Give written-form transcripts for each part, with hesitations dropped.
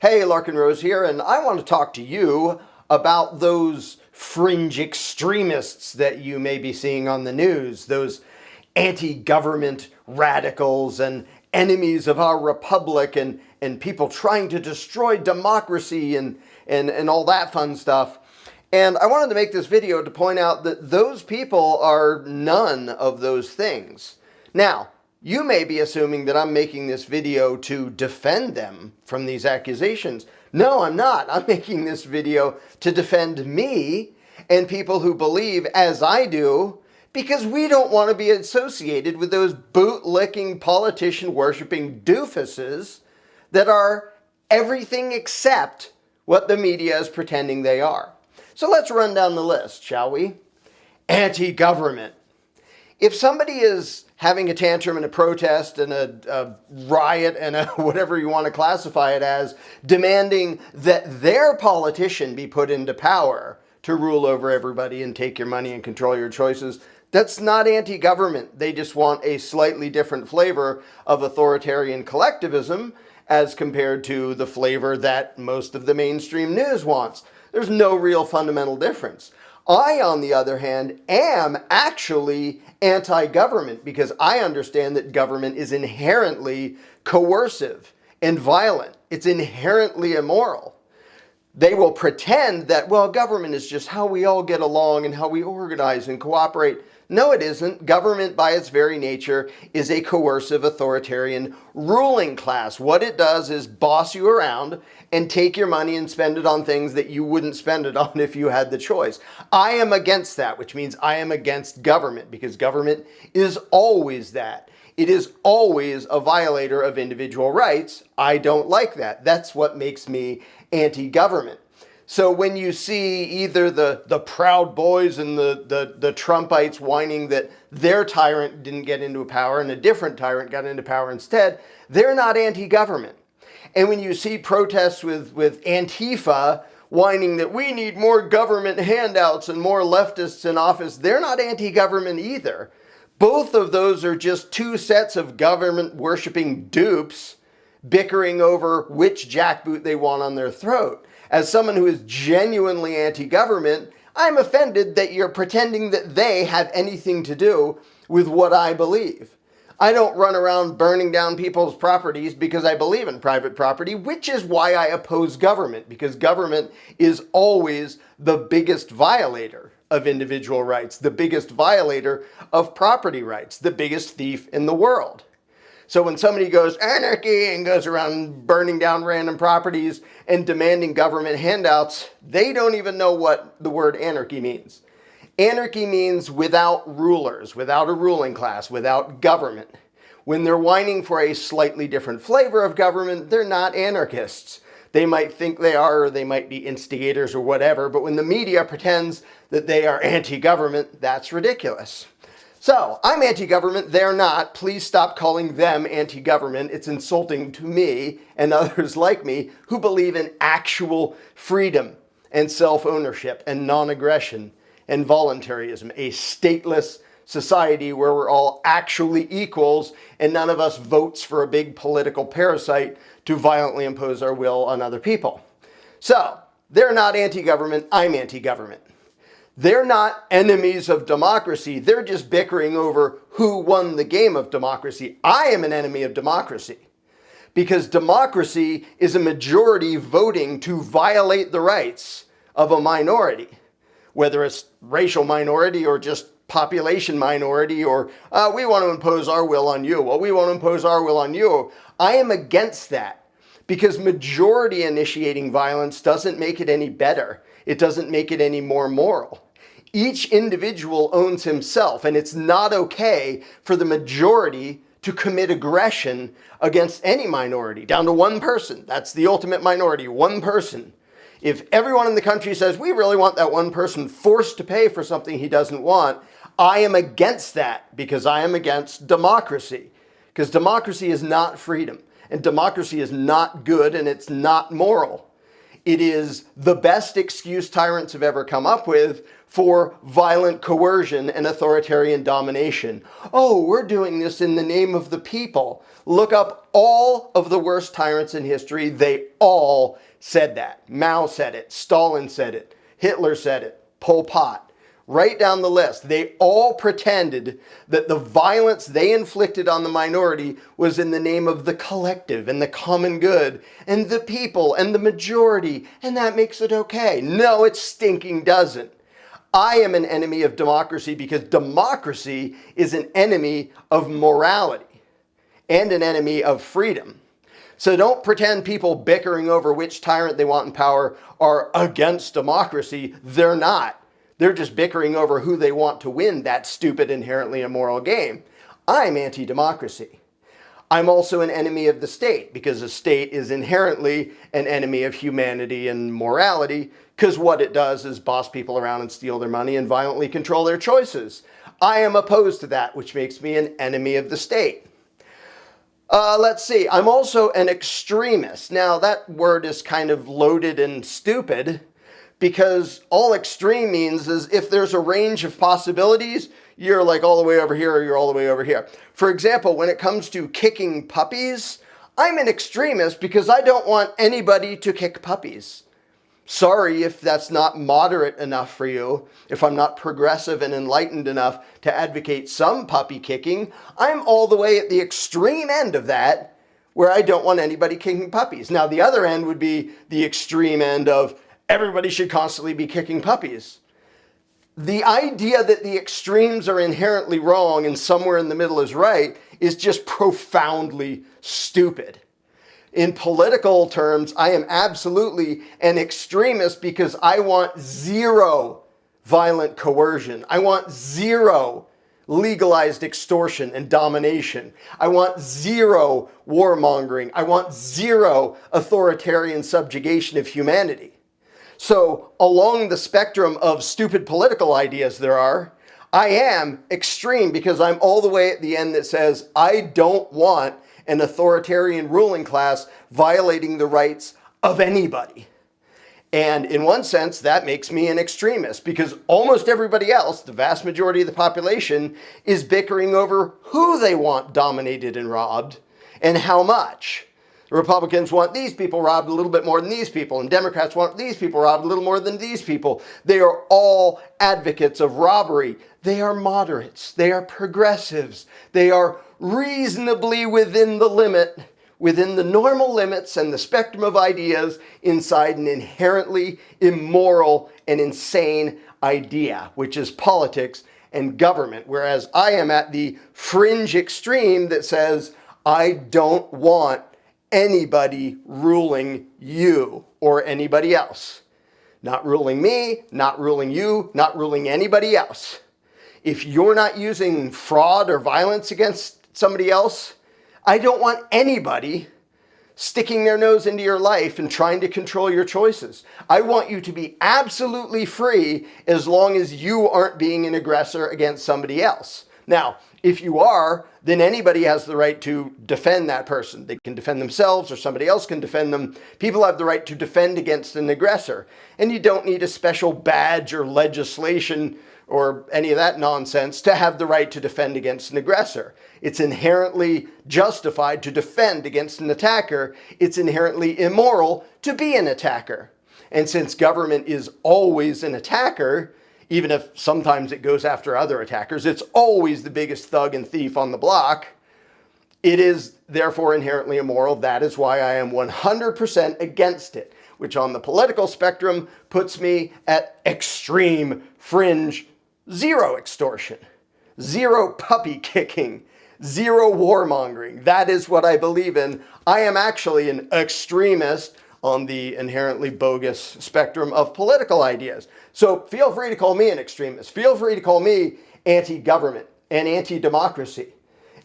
Hey, Larken Rose here, and I want to talk to you about those fringe extremists that you may be seeing on the news, those anti-government radicals and enemies of our republic and people trying to destroy democracy and all that fun stuff. And I wanted to make this video to point out that those people are none of those things. Now, you may be assuming that I'm making this video to defend them from these accusations. No, I'm not. I'm making this video to defend me and people who believe as I do, because we don't want to be associated with those boot-licking, politician-worshipping doofuses that are everything except what the media is pretending they are. So let's run down the list, shall we? Anti-government. If somebody is having a tantrum and a protest and a riot and a whatever you want to classify it as, demanding that their politician be put into power to rule over everybody and take your money and control your choices, that's not anti-government. They just want a slightly different flavor of authoritarian collectivism as compared to the flavor that most of the mainstream news wants. There's no real fundamental difference. I, on the other hand, am actually anti-government because I understand that government is inherently coercive and violent. It's inherently immoral. They will pretend that, well, government is just how we all get along and how we organize and cooperate. No, it isn't. Government, by its very nature, is a coercive, authoritarian ruling class. What it does is boss you around and take your money and spend it on things that you wouldn't spend it on if you had the choice. I am against that, which means I am against government, because government is always that. It is always a violator of individual rights. I don't like that. That's what makes me anti-government. So when you see either the Proud Boys and the Trumpites whining that their tyrant didn't get into power and a different tyrant got into power instead, they're not anti-government. And when you see protests with Antifa whining that we need more government handouts and more leftists in office, they're not anti-government either. Both of those are just two sets of government-worshipping dupes bickering over which jackboot they want on their throat. As someone who is genuinely anti-government, I'm offended that you're pretending that they have anything to do with what I believe. I don't run around burning down people's properties because I believe in private property, which is why I oppose government, because government is always the biggest violator of individual rights, the biggest violator of property rights, the biggest thief in the world. So when somebody goes anarchy and goes around burning down random properties and demanding government handouts, they don't even know what the word anarchy means. Anarchy means without rulers, without a ruling class, without government. When they're whining for a slightly different flavor of government, they're not anarchists. They might think they are, or they might be instigators or whatever, but when the media pretends that they are anti-government, that's ridiculous. So, I'm anti-government, they're not. Please stop calling them anti-government. It's insulting to me and others like me who believe in actual freedom and self-ownership and non-aggression and voluntarism, a stateless society where we're all actually equals and none of us votes for a big political parasite to violently impose our will on other people. So, they're not anti-government, I'm anti-government. They're not enemies of democracy. They're just bickering over who won the game of democracy. I am an enemy of democracy because democracy is a majority voting to violate the rights of a minority, whether it's racial minority or just population minority or we want to impose our will on you. Well, we want to impose our will on you. I am against that because majority initiating violence doesn't make it any better. It doesn't make it any more moral. Each individual owns himself, and it's not okay for the majority to commit aggression against any minority, down to one person. That's the ultimate minority, one person. If everyone in the country says, we really want that one person forced to pay for something he doesn't want, I am against that because I am against democracy. Because democracy is not freedom, and democracy is not good, and it's not moral. It is the best excuse tyrants have ever come up with for violent coercion and authoritarian domination. Oh, we're doing this in the name of the people. Look up all of the worst tyrants in history. They all said that. Mao said it. Stalin said it. Hitler said it. Pol Pot. Right down the list. They all pretended that the violence they inflicted on the minority was in the name of the collective and the common good and the people and the majority, and that makes it okay. No, it stinking doesn't. I am an enemy of democracy because democracy is an enemy of morality and an enemy of freedom. So don't pretend people bickering over which tyrant they want in power are against democracy. They're not. They're just bickering over who they want to win that stupid, inherently immoral game. I'm anti-democracy. I'm also an enemy of the state because the state is inherently an enemy of humanity and morality because what it does is boss people around and steal their money and violently control their choices. I am opposed to that, which makes me an enemy of the state. Let's see. I'm also an extremist. Now, that word is kind of loaded and stupid, because all extreme means is if there's a range of possibilities, you're like all the way over here or you're all the way over here. For example, when it comes to kicking puppies, I'm an extremist because I don't want anybody to kick puppies. Sorry if that's not moderate enough for you, if I'm not progressive and enlightened enough to advocate some puppy kicking. I'm all the way at the extreme end of that, where I don't want anybody kicking puppies. Now, the other end would be the extreme end of everybody should constantly be kicking puppies. The idea that the extremes are inherently wrong and somewhere in the middle is right is just profoundly stupid. In political terms, I am absolutely an extremist because I want zero violent coercion. I want zero legalized extortion and domination. I want zero warmongering. I want zero authoritarian subjugation of humanity. So along the spectrum of stupid political ideas there are, I am extreme because I'm all the way at the end that says I don't want an authoritarian ruling class violating the rights of anybody. And in one sense, that makes me an extremist because almost everybody else, the vast majority of the population, is bickering over who they want dominated and robbed and how much. Republicans want these people robbed a little bit more than these people, and Democrats want these people robbed a little more than these people. They are all advocates of robbery. They are moderates. They are progressives. They are reasonably within the limit, within the normal limits and the spectrum of ideas inside an inherently immoral and insane idea, which is politics and government. Whereas I am at the fringe extreme that says, I don't want anybody ruling you or anybody else. Not ruling me, not ruling you, not ruling anybody else. If you're not using fraud or violence against somebody else, I don't want anybody sticking their nose into your life and trying to control your choices. I want you to be absolutely free as long as you aren't being an aggressor against somebody else. Now, if you are, then anybody has the right to defend that person. They can defend themselves or somebody else can defend them. People have the right to defend against an aggressor. And you don't need a special badge or legislation or any of that nonsense to have the right to defend against an aggressor. It's inherently justified to defend against an attacker. It's inherently immoral to be an attacker. And since government is always an attacker, even if sometimes it goes after other attackers, it's always the biggest thug and thief on the block. It is therefore inherently immoral. That is why I am 100% against it, which on the political spectrum puts me at extreme fringe, zero extortion, zero puppy kicking, zero warmongering. That is what I believe in. I am actually an extremist on the inherently bogus spectrum of political ideas. So feel free to call me an extremist. Feel free to call me anti-government and anti-democracy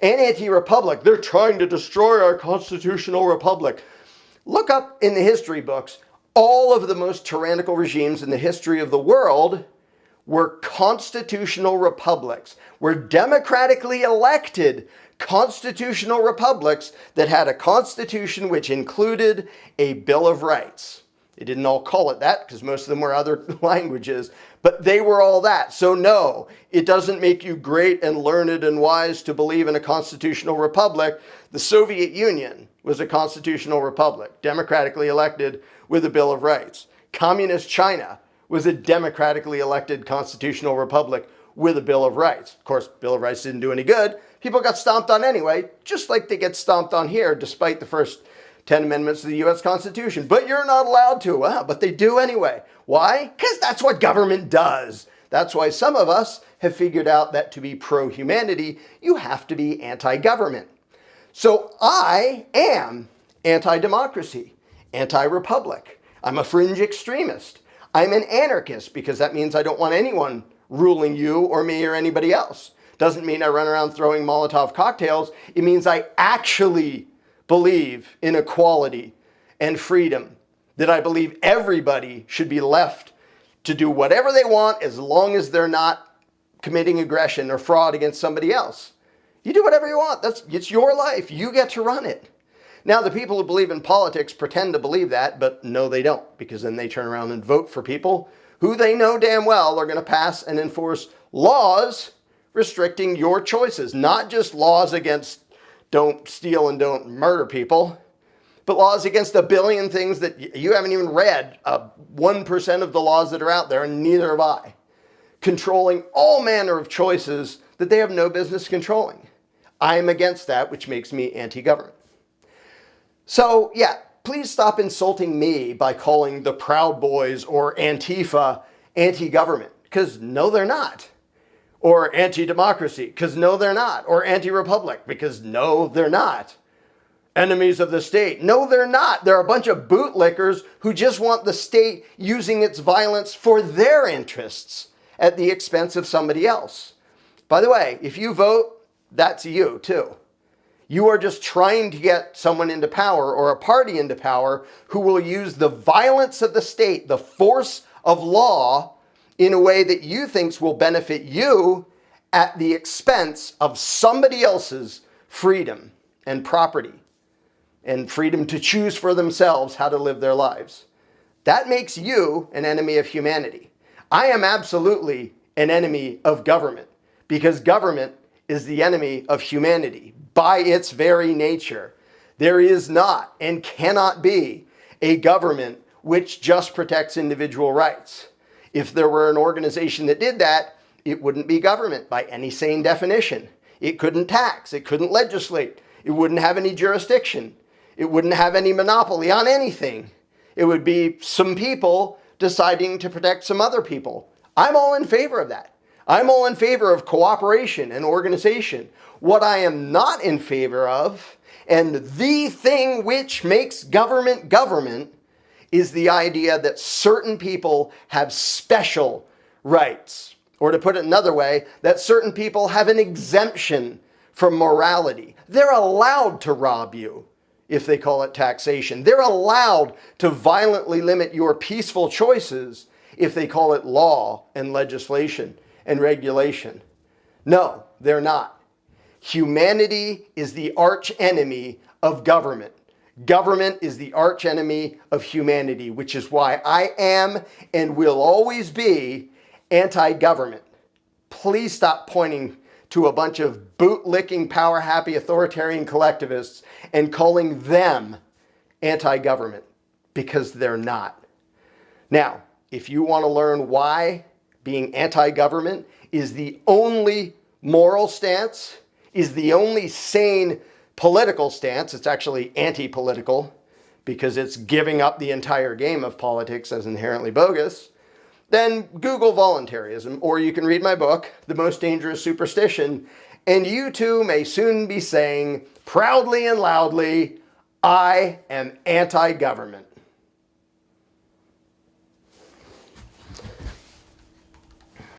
and anti-republic. They're trying to destroy our constitutional republic. Look up in the history books, all of the most tyrannical regimes in the history of the world were constitutional republics, were democratically elected constitutional republics that had a constitution which included a Bill of Rights. They didn't all call it that because most of them were other languages, but they were all that. So no, it doesn't make you great and learned and wise to believe in a constitutional republic. The Soviet Union was a constitutional republic, democratically elected with a Bill of Rights. Communist China was a democratically elected constitutional republic with a Bill of Rights. Of course, Bill of Rights didn't do any good. People got stomped on anyway, just like they get stomped on here, despite the first 10 amendments to the U.S. Constitution. But you're not allowed to. But they do anyway. Why? Because that's what government does. That's why some of us have figured out that to be pro-humanity, you have to be anti-government. So I am anti-democracy, anti-republic. I'm a fringe extremist. I'm an anarchist because that means I don't want anyone ruling you or me or anybody else. Doesn't mean I run around throwing Molotov cocktails. It means I actually believe in equality and freedom, that I believe everybody should be left to do whatever they want as long as they're not committing aggression or fraud against somebody else. You do whatever you want. It's your life. You get to run it. Now, the people who believe in politics pretend to believe that, but no, they don't, because then they turn around and vote for people who they know damn well are going to pass and enforce laws restricting your choices, not just laws against don't steal and don't murder people, but laws against a billion things that you haven't even read. 1% of the laws that are out there, and neither have I. Controlling all manner of choices that they have no business controlling. I am against that, which makes me anti-government. So, yeah, please stop insulting me by calling the Proud Boys or Antifa anti-government, because no, they're not. Or anti-democracy, because no, they're not. Or anti-republic, because no, they're not. Enemies of the state. No, they're not. They're a bunch of bootlickers who just want the state using its violence for their interests at the expense of somebody else. By the way, if you vote, that's you too. You are just trying to get someone into power or a party into power who will use the violence of the state, the force of law, in a way that you think will benefit you at the expense of somebody else's freedom and property and freedom to choose for themselves how to live their lives. That makes you an enemy of humanity. I am absolutely an enemy of government because government is the enemy of humanity by its very nature. There is not and cannot be a government which just protects individual rights. If there were an organization that did that, it wouldn't be government by any sane definition. It couldn't tax, it couldn't legislate, it wouldn't have any jurisdiction, it wouldn't have any monopoly on anything. It would be some people deciding to protect some other people. I'm all in favor of that. I'm all in favor of cooperation and organization. What I am not in favor of, and the thing which makes government government, is the idea that certain people have special rights. Or to put it another way, that certain people have an exemption from morality. They're allowed to rob you if they call it taxation. They're allowed to violently limit your peaceful choices if they call it law and legislation and regulation. No, they're not. Humanity is the arch enemy of government. Government is the arch enemy of humanity, which is why I am and will always be anti-government. Please stop pointing to a bunch of boot-licking, power-happy, authoritarian collectivists and calling them anti-government, because they're not. Now, if you want to learn why being anti-government is the only moral stance, is the only sane political stance, it's actually anti-political because it's giving up the entire game of politics as inherently bogus, then Google voluntarism, or you can read my book, The Most Dangerous Superstition, and you too may soon be saying proudly and loudly, I am anti-government.